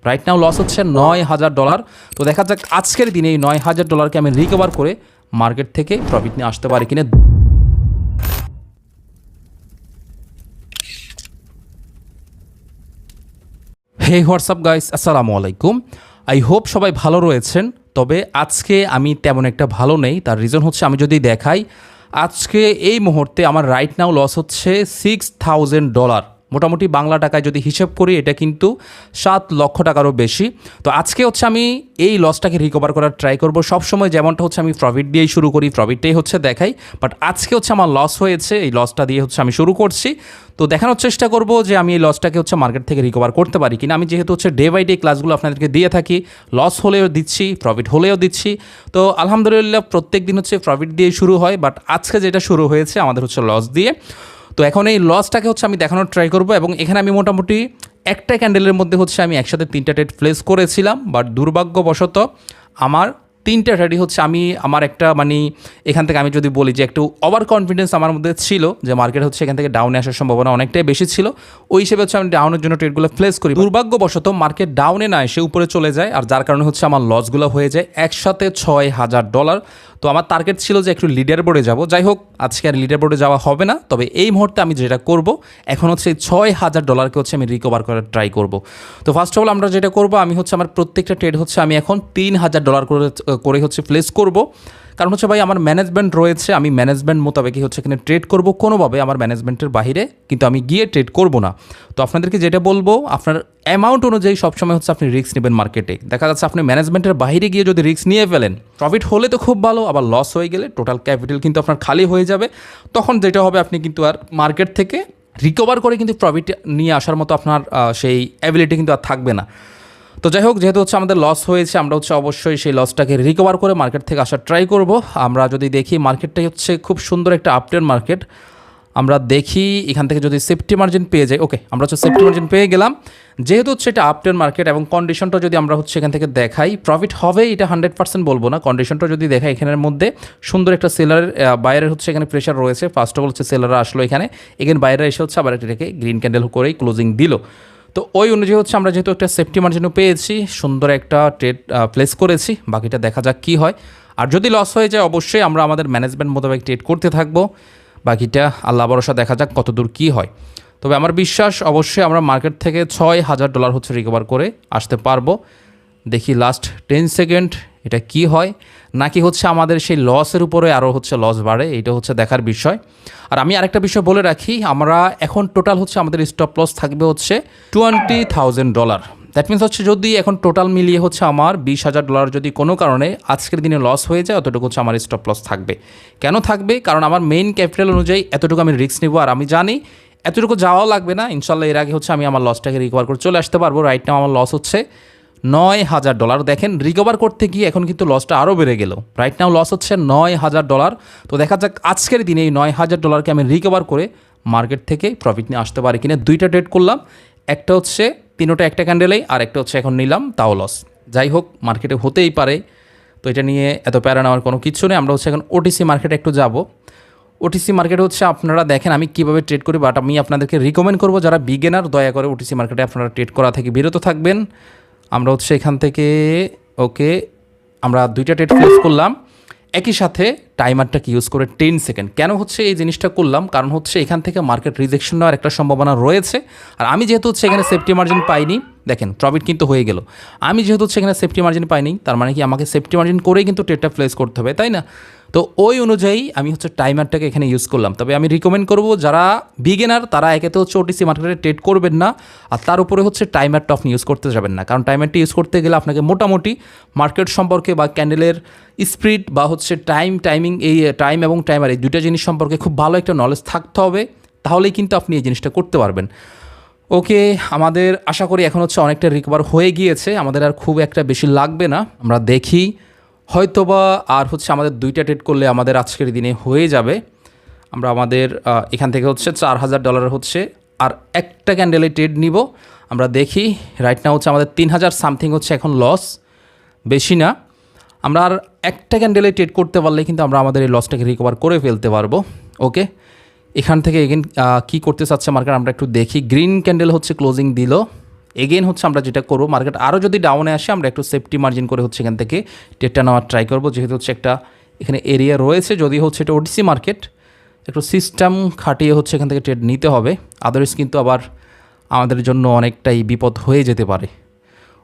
Right now loss হচ্ছে $9,000। তো দেখা যাক আজকের দিনে এই $9,000কে আমি রিকভার করে মার্কেট থেকে প্রফিট নিয়ে আসতে পারি কিনা। হে হোয়াটসঅ্যাপ গাইস, আসসালামু আলাইকুম। আই হোপ সবাই ভালো রয়েছেন। তবে আজকে আমি তেমন একটা ভালো নেই। তার রিজন হচ্ছে, আমি যদি দেখাই আজকে এই মুহূর্তে আমার রাইট নাও লস হচ্ছে $6,000। মোটামুটি বাংলা টাকায় যদি হিসেব করি এটা কিন্তু 7 লক্ষ টাকারও বেশি। তো আজকে হচ্ছে আমি এই লসটাকে রিকভার করার ট্রাই করব। সবসময় যেমনটা হচ্ছে আমি প্রফিট দিয়েই শুরু করি, প্রফিটটাই হচ্ছে দেখাই। বাট আজকে হচ্ছে আমার লস হয়েছে, এই লসটা দিয়ে হচ্ছে আমি শুরু করছি। তো দেখানোর চেষ্টা করব যে আমি এই লসটাকে হচ্ছে মার্কেট থেকে রিকভার করতে পারি কিনা। আমি যেহেতু হচ্ছে ডে বাই ডে ক্লাসগুলো আপনাদেরকে দিয়ে থাকি, লস হলেও দিচ্ছি, প্রফিট হলেও দিচ্ছি। তো আলহামদুলিল্লাহ প্রত্যেক দিন হচ্ছে প্রফিট দিয়ে শুরু হয়, বাট আজকে যেটা শুরু হয়েছে আমাদের হচ্ছে লস দিয়ে। তো এখন এই লসটাকে হচ্ছে আমি দেখানোর ট্রাই করব। এবং এখানে আমি মোটামুটি একটা ক্যান্ডেলের মধ্যে হচ্ছে আমি একসাথে 3টা ট্রেড প্লেস করেছিলাম, বাট দুর্ভাগ্যবশত আমার 3টা ট্রেডই হচ্ছে আমি আমার একটা এখান থেকে আমি যদি বলি যে একটু ওভার কনফিডেন্স আমার মধ্যে ছিল যে মার্কেট হচ্ছে এখান থেকে ডাউনে আসার সম্ভাবনা অনেকটাই বেশি ছিল। ওই হিসেবে হচ্ছে আমি ডাউনের জন্য ট্রেডগুলো প্লেস করি। দুর্ভাগ্যবশত মার্কেট ডাউনে না এসে উপরে চলে যায়, আর যার কারণে হচ্ছে আমার লসগুলো হয়ে যায় একসাথে $6,000। তো আমার টার্গেট ছিল যে একটু লিডার বোর্ডে যাব। যাই হোক, আজকে আর লিডার বোর্ডে যাওয়া হবে না। তবে এই মুহূর্তে আমি যেটা করব এখন হচ্ছে $6,000কে হচ্ছে আমি রিকভার করার ট্রাই করব। তো ফার্স্ট অফ অল আমরা যেটা করব, আমি হচ্ছে আমার প্রত্যেকটা ট্রেড হচ্ছে আমি এখন $3,000 করে হচ্ছে প্লেস করব। কারণ হচ্ছে ভাই আমার ম্যানেজমেন্ট রয়েছে, আমি ম্যানেজমেন্ট মোতাবেকই হচ্ছে এখানে ট্রেড করব। কোনোভাবে আমার ম্যানেজমেন্টের বাইরে কিন্তু আমি গিয়ে ট্রেড করব না। তো আপনাদেরকে যেটা বলবো, আপনার অ্যামাউন্ট অনুযায়ী সবসময় হচ্ছে আপনি রিস্ক নেবেন মার্কেটে। দেখা যাচ্ছে আপনি ম্যানেজমেন্টের বাইরে গিয়ে যদি রিস্ক নিয়ে ফেলেন, প্রফিট হলে তো খুব ভালো, আবার লস হয়ে গেলে টোটাল ক্যাপিটাল কিন্তু আপনার খালি হয়ে যাবে। তখন যেটা হবে, আপনি কিন্তু আর মার্কেট থেকে রিকভার করে কিন্তু প্রফিট নিয়ে আসার মতো আপনার সেই অ্যাবিলিটি কিন্তু আর থাকবে না। তো যাই হোক, যেহেতু হচ্ছে আমাদের লস হয়েছে, আমরা হচ্ছে অবশ্যই সেই লসটাকে রিকভার করে মার্কেট থেকে আসার ট্রাই করব। আমরা যদি দেখি মার্কেটটাই হচ্ছে খুব সুন্দর একটা আপট্রেন্ড মার্কেট। আমরা দেখি এখান থেকে যদি সেফটি মার্জিন পেয়ে যাই। ওকে, আমরা হচ্ছে সেফটি মার্জিন পেয়ে গেলাম। যেহেতু হচ্ছে এটা আপট্রেন্ড মার্কেট এবং কন্ডিশনটা যদি আমরা হচ্ছে এখান থেকে দেখাই, প্রফিট হবে এটা 100% বলবো না। কন্ডিশনটা যদি দেখাই, এখানের মধ্যে সুন্দর একটা সেলারের বাইরের হচ্ছে এখানে প্রেশার রয়েছে। ফার্স্ট অফ অল হচ্ছে সেলাররা আসলো এখানে বাইরে এসে হচ্ছে আবার এটাকে গ্রিন ক্যান্ডেল করেই ক্লোজিং দিল। তো ওই অনুযায়ী হচ্ছে আমরা যেহেতু একটা সেফটি মার্জিনও পেয়েছি, সুন্দর একটা ট্রেড প্লেস করেছি। বাকিটা দেখা যাক কী হয়। আর যদি লস হয়ে যায়, অবশ্যই আমরা আমাদের ম্যানেজমেন্ট মোতাবেক ট্রেড করতে থাকবো। বাকিটা আল্লাহ ভরসা, দেখা যাক কতদূর কী হয়। তবে আমার বিশ্বাস অবশ্যই আমরা মার্কেট থেকে $6,000 হচ্ছে রিকভার করে আসতে পারবো। দেখি লাস্ট 10 সেকেন্ড এটা কি হয়, নাকি হচ্ছে আমাদের সেই লসের উপরে আরও হচ্ছে লস বাড়ে, এটা হচ্ছে দেখার বিষয়। আর আমি আরেকটা বিষয় বলে রাখি, আমরা এখন টোটাল হচ্ছে আমাদের স্টপ লস থাকবে হচ্ছে $20,000। দ্যাট মিনস হচ্ছে যদি এখন টোটাল মিলিয়ে হচ্ছে আমার $20,000 যদি কোনো কারণে আজকের দিনে লস হয়ে যায়, অতটুকু হচ্ছে আমার স্টপ লস থাকবে। কেন থাকবে? কারণ আমার মেইন ক্যাপিটাল অনুযায়ী এতটুকু আমি রিস্ক নেবো, আর আমি জানি এতটুকু যাওয়াও লাগবে না। ইনশাল্লাহ এর আগে হচ্ছে আমি আমার লসটাকে রিকভার করে চলে আসতে পারবো। রাইট নাও আমার লস হচ্ছে $9,000। দেখেন, রিকভার করতে গিয়ে এখন কিন্তু লসটা আরও বেড়ে গেল। রাইট নাও লস হচ্ছে $9,000। তো দেখা যাক আজকের দিনে এই $9,000কে আমি রিকভার করে মার্কেট থেকে প্রফিট নিয়ে আসতে পারি কিনা। 2টা ট্রেড করলাম, একটা হচ্ছে 3টা একটা ক্যান্ডেলেই, আর একটা হচ্ছে এখন নিলাম, তাও লস। যাই হোক, মার্কেটে হতেই পারে, তো এটা নিয়ে এত প্যারা নেওয়ার কোনো কিছু নেই। আমরা হচ্ছে এখন ওটিসি মার্কেটে একটু যাব। ওটিসি মার্কেট হচ্ছে আপনারা দেখেন আমি কীভাবে ট্রেড করি, বাট আমি আপনাদেরকে রিকমেন্ড করবো যারা বিগিনার, দয়া করে ওটিসি মার্কেটে আপনারা ট্রেড করা থেকে বিরত থাকবেন। আমরা হচ্ছে এখান থেকে ওকে, আমরা 2টা ট্রেড প্লেস করলাম একই সাথে, টাইমারটাকে ইউজ করে 10 সেকেন্ড। কেন হচ্ছে এই জিনিসটা করলাম? কারণ হচ্ছে এখান থেকে মার্কেট রিজেকশন নেওয়ার একটা সম্ভাবনা রয়েছে। আর আমি যেহেতু হচ্ছে এখানে সেফটি মার্জিন পাইনি, দেখেন প্রফিট কিন্তু হয়ে গেল। আমি যেহেতু হচ্ছে এখানে সেফটি মার্জিন পাইনি, তার মানে কি আমাকে সেফটি মার্জিন করেই কিন্তু ট্রেডটা প্লেস করতে হবে, তাই না? তো ওই অনুযায়ী আমি হচ্ছে টাইমারটাকে এখানে ইউজ করলাম। তবে আমি রিকমেন্ড করবো যারা বিগিনার, তারা একেতে হচ্ছে ওটিসি মার্কেটে ট্রেড করবেন না, আর তার উপরে হচ্ছে টাইমারটা আপনি ইউজ করতে যাবেন না। কারণ টাইমারটা ইউজ করতে গেলে আপনাকে মোটামুটি মার্কেট সম্পর্কে বা ক্যান্ডেলের স্পিড বা হচ্ছে টাইমিং, এই টাইম এবং টাইমার, এই 2টা জিনিস সম্পর্কে খুব ভালো একটা নলেজ থাকতে হবে, তাহলেই কিন্তু আপনি এই জিনিসটা করতে পারবেন। ওকে, আমাদের আশা করি এখন হচ্ছে অনেকটা রিকভার হয়ে গিয়েছে, আমাদের আর খুব একটা বেশি লাগবে না। আমরা দেখি হয়তোবা আর হচ্ছে আমাদের 2টা ট্রেড করলে আমাদের আজকের দিনে হয়ে যাবে। আমরা আমাদের এখান থেকে হচ্ছে $4,000 হচ্ছে আর একটা ক্যান্ডেলে ট্রেড নিব। আমরা দেখি রাইট নাও হচ্ছে আমাদের 3,000 সামথিং হচ্ছে এখন লস, বেশি না। আমরা আর একটা ক্যান্ডেলে ট্রেড করতে পারলে কিন্তু আমরা আমাদের এই লসটাকে রিকভার করে ফেলতে পারবো। ওকে, এখান থেকে এগেন কী করতে চাচ্ছে মার্কেট আমরা একটু দেখি। গ্রিন ক্যান্ডেল হচ্ছে ক্লোজিং দিল, এগেইন হচ্ছে আমরা যেটা করবো, মার্কেট আরও যদি ডাউনে আসে আমরা একটু সেফটি মার্জিন করে হচ্ছে এখান থেকে ট্রেডটা নেওয়ার ট্রাই করবো, যেহেতু হচ্ছে একটা এখানে এরিয়া রয়েছে, যদি হচ্ছে এটা ওটিসি মার্কেট, একটু সিস্টেম খাটিয়ে হচ্ছে এখান থেকে ট্রেড নিতে হবে, আদারওয়াইজ কিন্তু আবার আমাদের জন্য অনেকটাই বিপদ হয়ে যেতে পারে।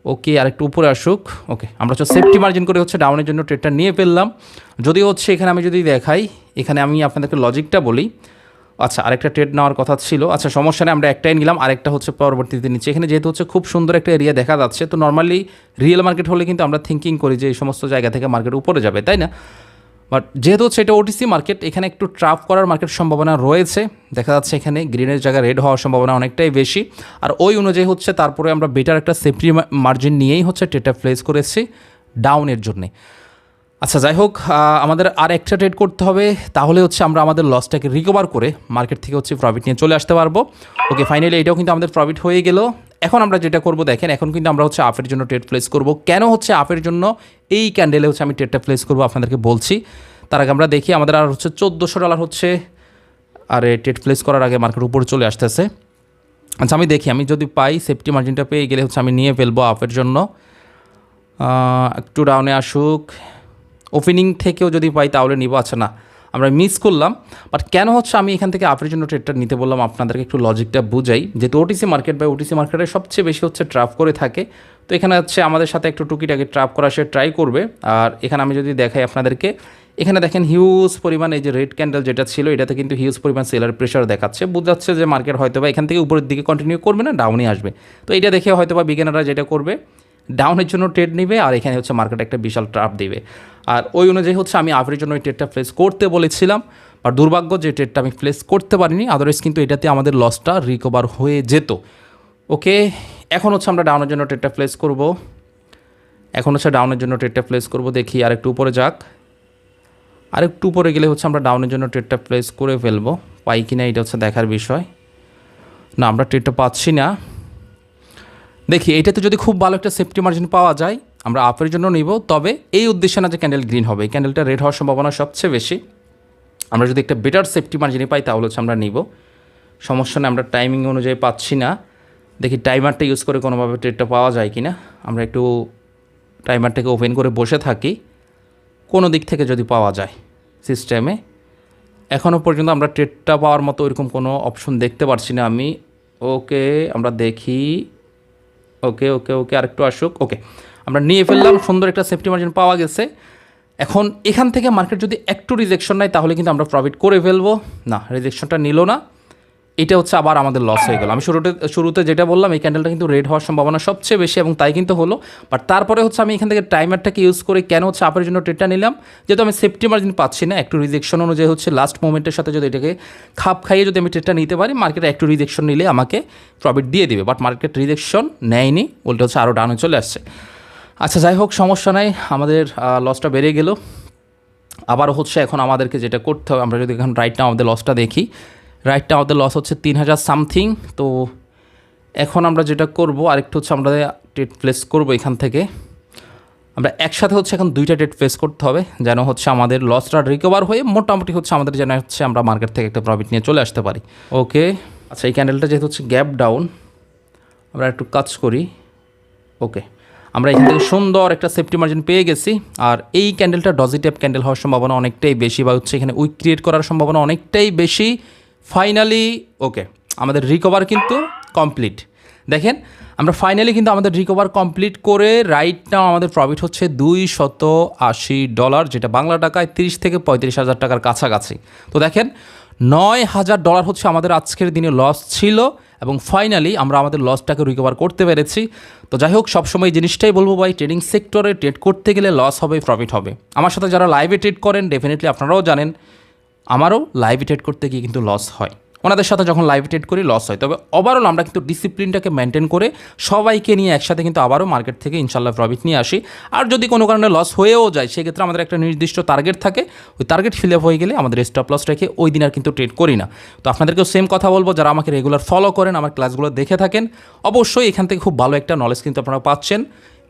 ওকে, আর একটু উপরে আসুক। ওকে, আমরা হচ্ছে সেফটি মার্জিন করে হচ্ছে ডাউনের জন্য ট্রেডটা নিয়ে ফেললাম। যদি হচ্ছে এখানে আমি যদি দেখাই, এখানে আমি আপনাদেরকে লজিকটা বলি। আচ্ছা, আরেকটা ট্রেড নেওয়ার কথা ছিল, আচ্ছা সমস্যা নেই, আমরা একটাই নিলাম, আরেকটা হচ্ছে পরবর্তীতে নিচ্ছে। এখানে যেহেতু হচ্ছে খুব সুন্দর একটা এরিয়া দেখা যাচ্ছে, তো নর্মালি রিয়েল মার্কেট হলে কিন্তু আমরা থিঙ্কিং করি যে এই সমস্ত জায়গা থেকে মার্কেট উপরে যাবে, তাই না? বাট যেহেতু হচ্ছে এটা ওটিসি মার্কেট, এখানে একটু ট্রাপ করার মার্কেট সম্ভাবনা রয়েছে। দেখা যাচ্ছে এখানে গ্রিনের জায়গায় রেড হওয়ার সম্ভাবনা অনেকটাই বেশি, আর ওই অনুযায়ী হচ্ছে তারপরে আমরা বেটার একটা সেফটি মার্জিন নিয়েই হচ্ছে ট্রেডটা প্লেস করেছি ডাউনের জন্যে। আচ্ছা যাই হোক, আমাদের আর একটা ট্রেড করতে হবে, তাহলে হচ্ছে আমরা আমাদের লসটাকে রিকভার করে মার্কেট থেকে হচ্ছে প্রফিট নিয়ে চলে আসতে পারবো। ওকে, ফাইনালি এটাও কিন্তু আমাদের প্রফিট হয়ে গেল। এখন আমরা যেটা করবো দেখেন, এখন কিন্তু আমরা হচ্ছে আপের জন্য ট্রেড প্লেস করব। কেন হচ্ছে আপের জন্য এই ক্যান্ডেলে হচ্ছে আমি ট্রেডটা প্লেস করবো আপনাদেরকে বলছি। তার আগে আমরা দেখি আমাদের আর হচ্ছে $1400 হচ্ছে, আর ট্রেড প্লেস করার আগে মার্কেট উপরে চলে আসতেছে। আচ্ছা আমি দেখি, আমি যদি পাই সেফটি মার্জিনটা পেয়ে গেলে হচ্ছে আমি নিয়ে ফেলবো আপের জন্য। একটু ডাউনে আসুক, ওপেনিং থেকেও যদি পাই তাহলে নিব। আচ্ছা না, আমরা মিস করলাম। বাট কেন হচ্ছে আমি এখান থেকে আপের জন্য ট্রেডটা নিতে বললাম আপনাদেরকে একটু লজিকটা বুঝাই। যেহেতু ওটিসি মার্কেট বা ওটিসি মার্কেটে সবচেয়ে বেশি হচ্ছে ট্রাপ করে থাকে, তো এখানে হচ্ছে আমাদের সাথে একটু টুকিটাকি ট্রাপ করা সে ট্রাই করবে। আর এখানে আমি যদি দেখাই আপনাদেরকে, এখানে দেখেন হিউজ পরিমাণ এই যে রেড ক্যান্ডেল যেটা ছিল, এটাতে কিন্তু হিউজ পরিমাণ সেলার প্রেশার দেখাচ্ছে, বোঝাচ্ছে যে মার্কেট হয়তো বা এখান থেকে উপরের দিকে কন্টিনিউ করবে না, ডাউনে আসবে। তো এটা দেখে হয়তো বা বিগিনাররা যেটা করবে, ডাউনের জন্য ট্রেড নেবে, আর এখানে হচ্ছে মার্কেট একটা বিশাল ট্রাপ দিবে। আর ওই অনুযায়ী হচ্ছে আমি আপের জন্য ওই ট্রেডটা প্লেস করতে বলেছিলাম, আর দুর্ভাগ্য যে ট্রেডটা আমি প্লেস করতে পারিনি, আদারওয়াইজ কিন্তু এটাতে আমাদের লসটা রিকভার হয়ে যেত। ওকে, এখন হচ্ছে আমরা ডাউনের জন্য ট্রেডটা প্লেস করব। এখন হচ্ছে ডাউনের জন্য ট্রেডটা প্লেস করব, দেখি আর একটু উপরে যাক। আরেকটু উপরে গেলে হচ্ছে আমরা ডাউনের জন্য ট্রেডটা প্লেস করে ফেলবো, পাই কিনা এটা হচ্ছে দেখার বিষয়। না, আমরা ট্রেডটা পাচ্ছি না। দেখি এটাতে যদি খুব ভালো একটা সেফটি মার্জিন পাওয়া যায় আমরা আপের জন্য নিব, তবে এই উদ্দেশ্যে না যে ক্যান্ডেল গ্রিন হবে, এই ক্যান্ডেলটা রেড হওয়ার সম্ভাবনা সবচেয়ে বেশি। আমরা যদি একটা বেটার সেফটি মার্জিনে পাই তাহলে হচ্ছে আমরা নিব, সমস্যা নেই। আমরা টাইমিং অনুযায়ী পাচ্ছি না, দেখি টাইমারটা ইউজ করে কোনোভাবে ট্রেডটা পাওয়া যায় কি না। আমরা একটু টাইমারটাকে ওপেন করে বসে থাকি, কোনো দিক থেকে যদি পাওয়া যায় সিস্টেমে। এখনও পর্যন্ত আমরা ট্রেডটা পাওয়ার মতো ওইরকম কোনো অপশন দেখতে পারছি না আমি। ওকে, আমরা দেখি। ওকে ওকে ওকে, আরেকটু আসুক। ওকে, আমরা নিয়ে ফেললাম, সুন্দর একটা সেফটি মার্জিন পাওয়া গেছে। এখন এখান থেকে মার্কেট যদি একটু রিজেকশন নেয় তাহলে কিন্তু আমরা প্রফিট করে ফেলবো। না, রিজেকশনটা নিল না, এটা হচ্ছে আবার আমাদের লস হয়ে গেল। আমি শুরুতে যেটা বললাম, এই ক্যান্ডেলটা কিন্তু রেড হওয়ার সম্ভাবনা সবচেয়ে বেশি, এবং তাই কিন্তু হলো। বাট তারপরে হচ্ছে আমি এখান থেকে টাইমারটাকে ইউজ করে কেন হচ্ছে আপের জন্য ট্রেডটা নিলাম, যেহেতু আমি সেফটি মার্জিন পাচ্ছি না, একটু রিজেকশন অনুযায়ী হচ্ছে লাস্ট মোমেন্টের সাথে যদি এটাকে খাপ খাইয়ে যদি আমি ট্রেডটা নিতে পারি, মার্কেটে একটু রিজেকশন নিলে আমাকে প্রফিট দিয়ে দিবে। বাট মার্কেট রিজেকশন নেয়নি, উল্টো হচ্ছে আরও ডাউনে চলে আসছে। আচ্ছা যাই হোক, সমস্যা নাই, আমাদের লসটা বেড়ে গেল। আবার হচ্ছে এখন আমাদেরকে যেটা করতে হবে, আমরা যদি এখন রাইট নাও আমাদের লসটা দেখি, রাইট নাও আমাদের লস হচ্ছে 3000 সামথিং। তো এখন আমরা যেটা করব, আরেকটু হচ্ছে আমরা ট্রেড প্লেস করব এখান থেকে। আমরা একসাথে হচ্ছে এখন দুইটা ট্রেড প্লেস করতে হবে, যেন হচ্ছে আমাদের লসটা রিকভার হয়ে মোটামুটি হচ্ছে আমাদের যেন হচ্ছে আমরা মার্কেট থেকে একটা প্রফিট নিয়ে চলে আসতে পারি। ওকে, আচ্ছা এই ক্যান্ডেলটা যেহেতু হচ্ছে গ্যাপ ডাউন, আমরা একটু কাজ করি। ওকে, আমরা এখান থেকে সুন্দর একটা সেফটি মার্জিন পেয়ে গেছি। আর এই ক্যান্ডেলটা ডজি টাইপ ক্যান্ডেল হওয়ার সম্ভাবনা অনেকটাই বেশি, বা হচ্ছে এখানে উইক ক্রিয়েট করার সম্ভাবনা অনেকটাই বেশি। ফাইনালি ওকে, আমাদের রিকভার কিন্তু কমপ্লিট। দেখেন আমরা ফাইনালি কিন্তু আমাদের রিকভার কমপ্লিট করে রাইট নাও আমাদের প্রফিট হচ্ছে $280, যেটা বাংলা টাকায় 30 থেকে 35,000 টাকার কাছাকাছি। তো দেখেন $9,000 হচ্ছে আমাদের আজকের দিনে লস ছিল, এবং ফাইনালি আমরা আমাদের লসটাকে রিকভার করতে পেরেছি। তো যাই হোক, সবসময় এই জিনিসটাই বলবো ভাই, ট্রেডিং সেক্টরে ট্রেড করতে গেলে লস হবে, প্রফিট হবে। আমার সাথে যারা লাইভে ট্রেড করেন ডেফিনেটলি আপনারাও জানেন, আমারও লাইভে ট্রেড করতে গিয়ে কিন্তু লস হয়, ওনাদের সাথে যখন লাইভ ট্রেড করি লস হয়। তবে ওভারঅল আমরা কিন্তু ডিসিপ্লিনটাকে মেনটেন করে সবাইকে নিয়ে একসাথে কিন্তু আবারও মার্কেট থেকে ইনশাল্লাহ প্রফিট নিয়ে আসি। আর যদি কোনো কারণে লস হয়েও যায়, সেক্ষেত্রে আমাদের একটা নির্দিষ্ট টার্গেট থাকে, ওই টার্গেট ফিল আপ হয়ে গেলে আমাদের স্টপ লস রেখে ওই দিন আর কিন্তু ট্রেড করি না। তো আপনাদেরকেও সেম কথা বলবো, যারা আমাকে রেগুলার ফলো করেন, আমার ক্লাসগুলো দেখে থাকেন, অবশ্যই এখান থেকে খুব ভালো একটা নলেজ কিন্তু আপনারা পাচ্ছেন।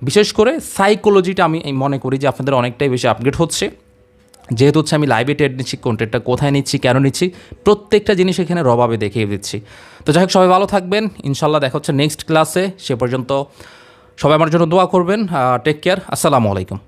বিশেষ করে সাইকোলজিটা আমি মনে করি যে আপনাদের অনেকটাই বেশি আপডেট হচ্ছে, যেহেতু হচ্ছে আমি লাইভে ট্রেড নিচ্ছি, কোন ট্রেডটা কোথায় নিচ্ছি, কেন নিচ্ছি, প্রত্যেকটা জিনিস এখানে রভাবে দেখিয়ে দিচ্ছি। তো যাই হোক, সবাই ভালো থাকবেন, ইনশাল্লাহ দেখা হচ্ছে নেক্সট ক্লাসে। সে পর্যন্ত সবাই আমার জন্য দোয়া করবেন। টেক কেয়ার, আসসালামু আলাইকুম।